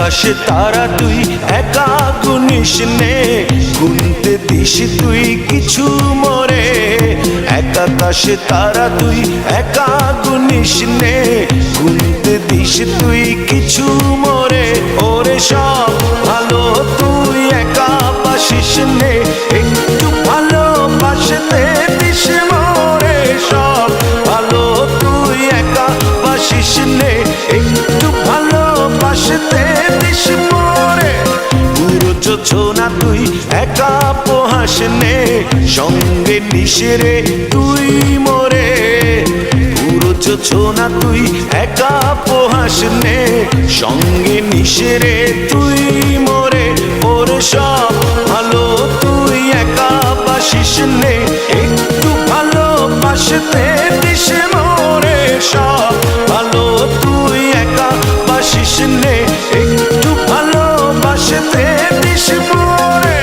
আকাশে তারা তুই একা গুনিস নে, গুনতে দিস তুই কিছু মোরে। এক আকাশে তারা তুই একা গুনিস নে, গুনতে দিস তুই কিছু মোরে। ওরে সব ভালো তুই একা বাসিস নে, একটু ভালোবাসতে দিস মোরে। সব ভালো তুই একা বাসিস নে, একটু ভালোবাসতে দিস মোরে। পুরো যোছনা তুই একা পোহাস নে, সঙ্গে নিশরে তুই মোরে। পুরো যোছনা তুই একা পোহাস নে, সঙ্গে নিশরে তুই মোরে। ওরে সব ভালো তুই একা বাসিস নে, একটু ভালোবাসতে দিস মোরে। সব ভালো তুই একা বাসিস নে, একটু ভালোবাসতে দিস মোরে।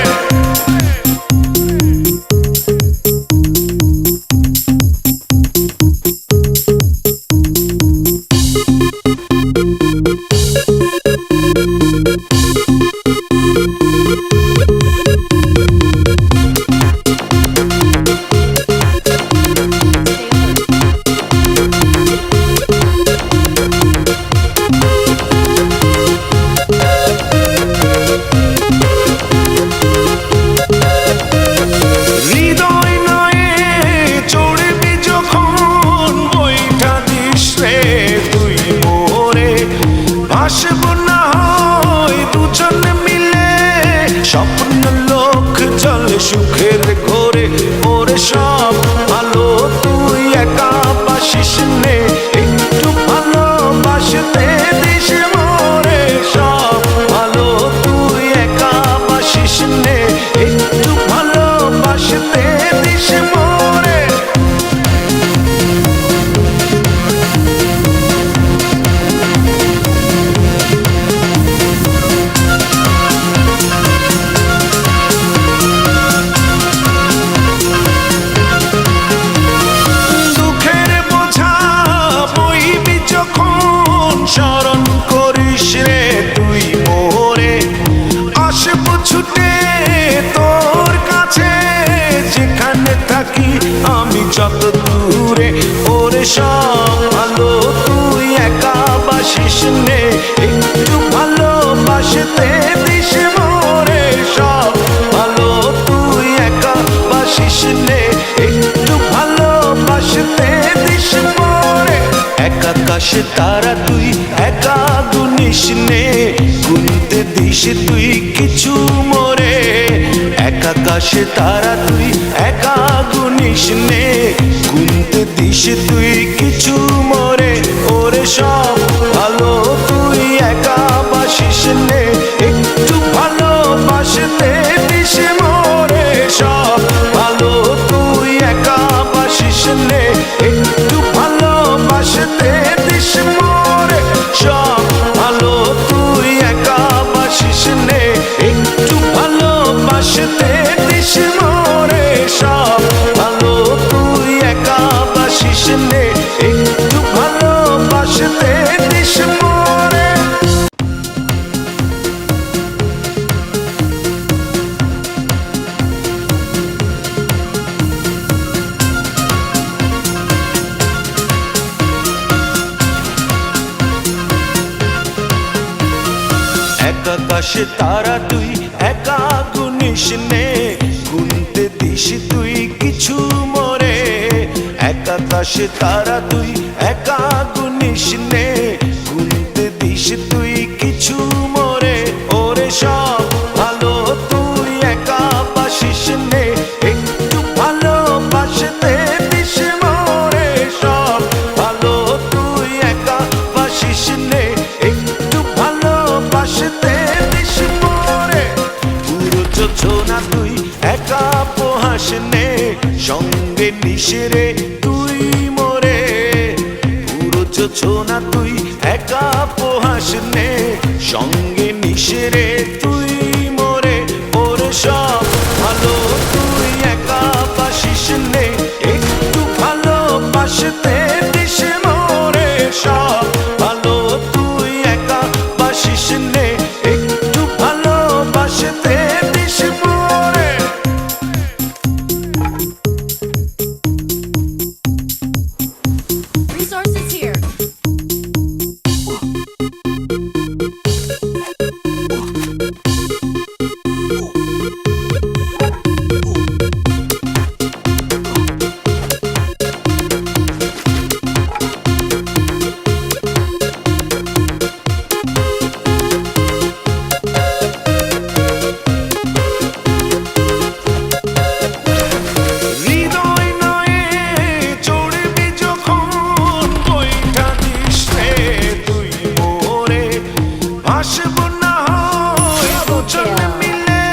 আসবো না হয় দুজন মিলে, স্বপ্ন লোক চলে সুখের ঘরে। ওরে সব ভালো তুই একা বাসিস নে, একটু ভালোবাসতে দিস মোরে। সব ভালো তুই একা বাসিস নে, একটু ভালোবাসতে দিস মোরে। স্মরণ করিস রে তুই মোরে, আসবো ছুটে তোর কাছে, যেখানে থাকি আমি যত দূরে। ওরে সব ভালো তুই একা বাসিস নে, একটু ভালোবাসতে দিস মোরে। সব ভালো তুই একা বাসিস নে, একটু ভালোবাসতে দিস মোরে। এক আকাশে তারা তুই একা গুনিস নে, গুনতে দিস তুই কিছু মোরে। এক আকাশে তারা তুই একা গুনিস নে, গুনতে দিস তুই কিছু মোরে। ওরে সব ভালো তুই একা বাসিস নে, একটু ভালোবাসতে দিস মোরে। সব ভালো তুই একা বাসিস নে, একটু ভালোবাসতে দিস মোরে। সব ভালো তুই একা বাসিস নে, একটু ভালোবাসতে দিস মোরে। সব ভালো তুই একা বাসিস নে, একটু ভালোবাসতে দিস মোরে। এক আকাশে তারা তুই একা গুনিস নে, গুনতে দিস তুই কিছু মোরে। এক আকাশে তারা তুই একা গুনিস নে, গুনতে দিস তুই কিছু মোরে। ওরে সব ভালো তুই একা বাসিস নে, একটু ভালোবাসতে দিস মোরে। সব ভালো তুই একা বাসিস নে, একটু ভালোবাসতে দিস মোরে। পুরো যোছনা তুই একা পোহাস নে, সঙ্গে নিশরে তুই মোরে। পুরো যোছনা তুই একা পোহাস নে, সঙ্গে নিশরে তুই মোরে। ওরে সব ভালো তুই একা বাসিস নে, একটু ভালোবাসতে দিস মোরে। সব ভালো তুই একা বাসিস নে, ভাসব না হয় দুজন মিলে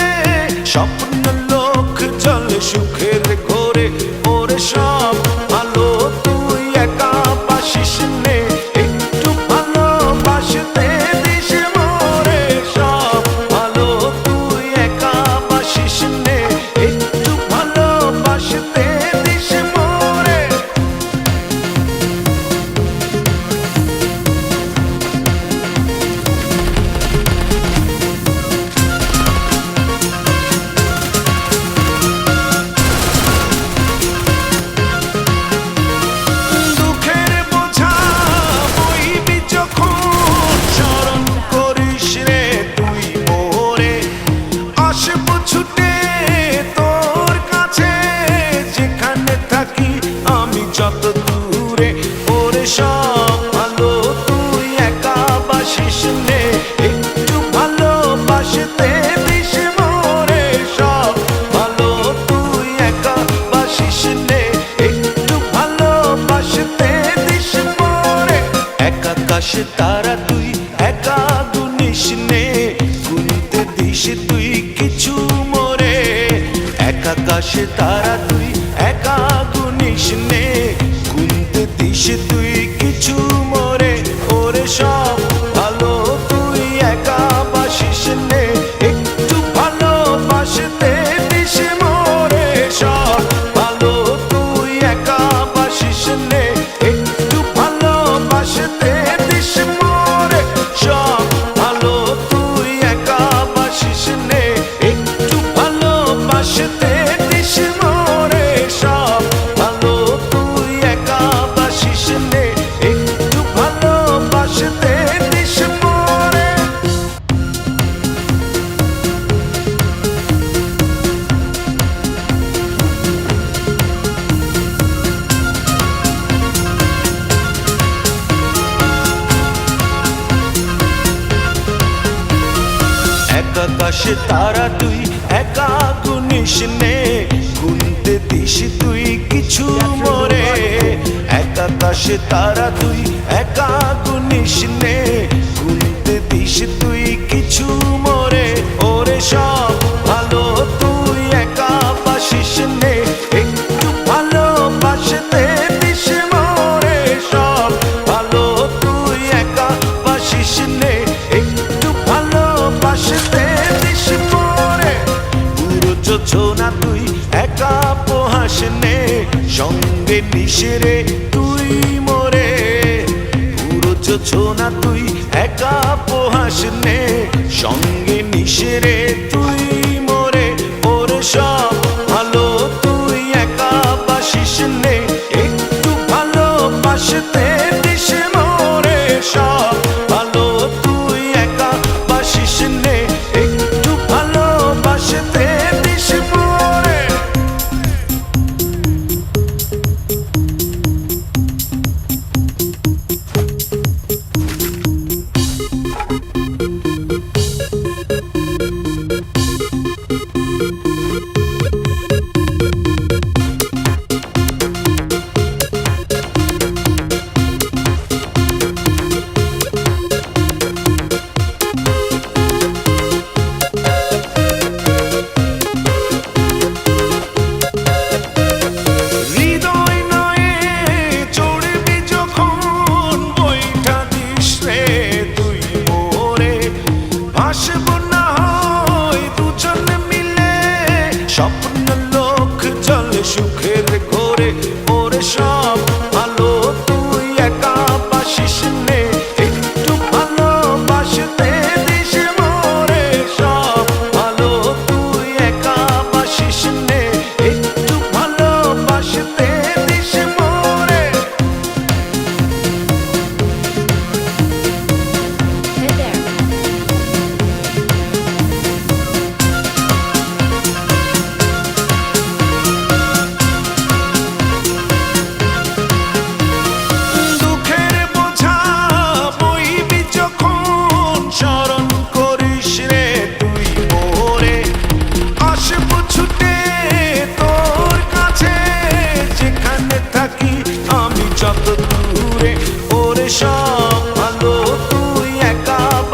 স্বপ্ন লোক চলে সুখের ঘোরে ওরে সব ভালো তুই একা বাসিস নে একটু ভালোবাসতে দিস মোরে সব ভালো তুই একা বাসিস নে একটু ভালোবাসতে দিস মোরে দুঃখের বোঝা বইবি যখন স্মরণ করিস রে তুই মোরে আসব ছুটে তোর কাছে যেখানে থাকি আমি যত দূরে ওরে সব ভালো তুই একা বাসিস নে একটু ভালোবাসতে দিস মোরে সব ভালো তুই একা বাসিস নে একটু ভালোবাসতে দিস মোরে এক আকাশে তারা তুই একা গুনিস নে গুনতে দিস তুই কিছু মোরে এক আকাশে তারা তুই একা গুনিস নে গুনতে দিস তুই কিছু মোরে ওরে সব ভালো তুই একা বাসিস নে একটু ভালোবাসতে দিস মোরে সব ভালো তুই একা বাসিস নে একটু ভালোবাসতে দিস মোরে সব ভালো তুই একা বাসিস নে একটু ভালোবাসতে দিস মোরে সব ভালো তুই একা বাসিস নে একটু ভালোবাসতে দিস মোরে এক আকাশে তারা তুই একা গুনিস নে গুনতে দিস তুই কিছু মোরে এক আকাশে তারা তুই একা গুনিস নে গুনতে দিস তুই কিছু মোরে ওরে সব ভালো তুই একা বাসিস নে একটু ভালোবাসতে দিস মোরে সব ভালো তুই একা বাসিস নে একটু ভালোবাসতে দিস মোরে পুরো যোজনা তুই একা পোহাস নে সঙ্গে নিশরে তুই মোরে পুরো যোজনা তুই একা পোহাস নে সঙ্গে নিশরে তুই মোরে ওরে সব ভালো তুই একা বাসিস নে একটু ভালোবাসতে দিস মোরে সব ভালো তুই একা বাসিস নে একটু ভালোবাসতে দিস মোরে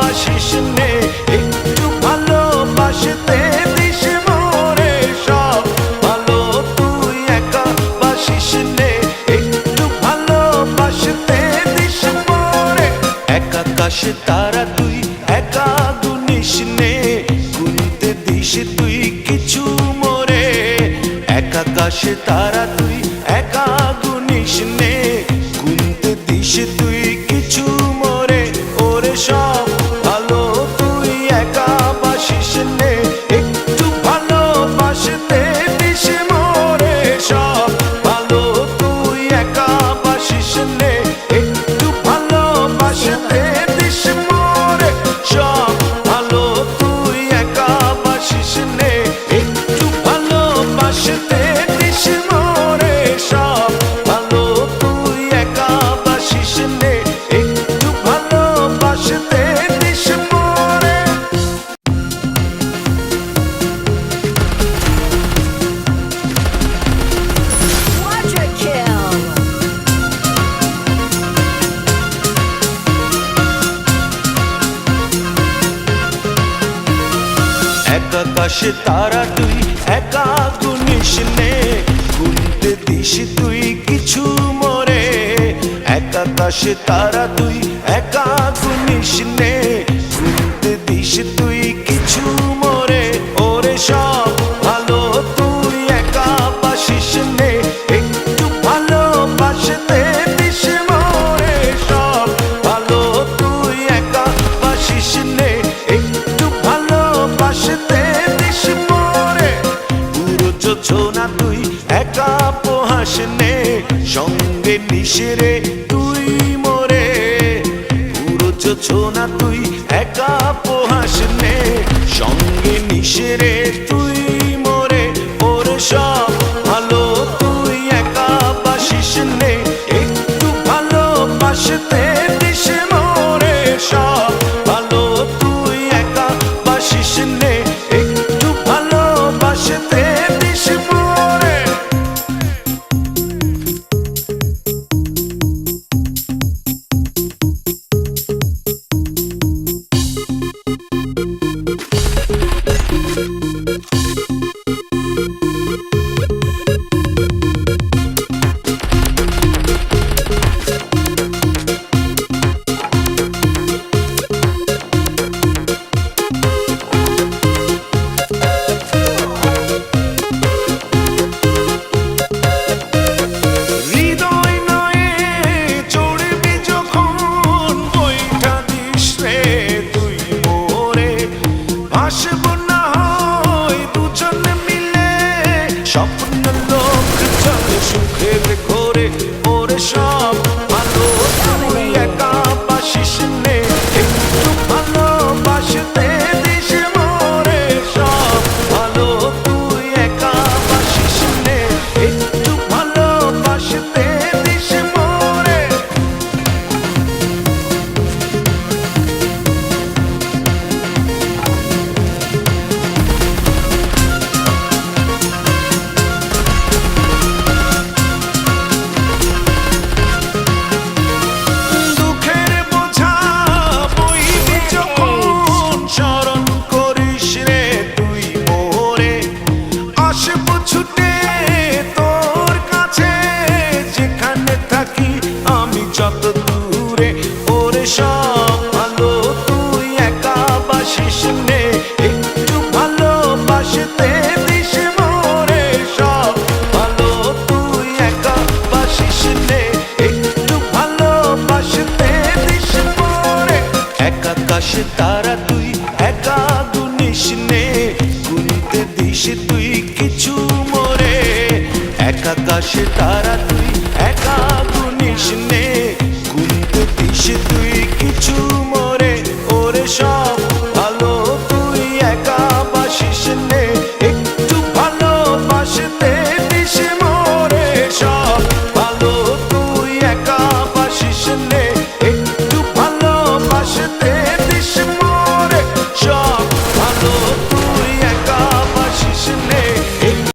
বাসিস নে, একটু ভালোবাসতে দিস মোরে। সব ভালো তুই একা বাসিস নে, একটু ভালোবাসতে দিস মোরে। এক আকাশে তারা তুই একা গুনিস নে, গুনতে দিস তুই কিছু মোরে। এক আকাশে তারা তুই একা গুনিস নে, গুনতে দিস তুই কিছু মোরে। ওরে সব ভালো তুই একা বাসিস নে, একটু ভালোবাসতে দিস মোরে। সব ভালো তুই একা বাসিস নে, একটু ভালোবাসতে দিস মোরে। সব ভালো তুই একা বাসিস নে, একটু ভালোবাসতে দিস মোরে। সব ভালো তুই একা বাসিস নে, একটু ভালোবাসতে দিস মোরে। Quadra kill. এক আকাশে তারা তুই একা গুনিস নে, গুনতে দিস তুই কিছু মোরে। এক আকাশে তারা তুই একা গুনিস নে, গুনতে দিস তুই কিছু মোরে। ওরে সব ভালো তুই একা বাসিস নে, একটু ভালোবাসতে দিস মোরে। সব ভালো তুই একা বাসিস নে, একটু ভালোবাসতে দিস মোরে। পুরো যোজনা তুই একা পোহাস নে, সঙ্গে নিশরে তুই মোরে। পুরো যোজনা তুই একা পোহাস নে, সঙ্গে নিশরে তুই মোরে। ওরে সব ভালো তুই একা বাসিস নে, একটু ভালোবাসতে দিস মোরে। সব ভালো তুই একা বাসিস নে, একটু ভালোবাসতে দিস মোরে। হৃদয় নয়ে চড়বি যখন, বইটা দিস রে তুই মোরে। ভাসব না হয় দুজন মিলে, স্বপ্ন লোক চলে সুখের ঘোরে। ওরে সব ভালো তুই একা বাসিস নে, একটু ভালোবাসতে দিস মোরে। সব ভালো তুই একা বাসিস নে, একটু ভালোবাসতে দিস মোরে। দুঃখের বোঝা বইবি যখন, স্মরণ করিস রে তুই মোরে। আসব ছুটে তোর কাছে, যেখানে থাকি আমি যত দূরে। ওরে সব ভালো তুই একা বাসিস নে, একটু ভালোবাসতে দিস মোরে। সব ভালো তুই একা বাসিস নে, একটু ভালোবাসতে দিস মোরে। এক আকাশে তারা তুই একা গুনিস নে, গুনতে দিস তুই কিছু মোরে। এক আকাশে তারা তুই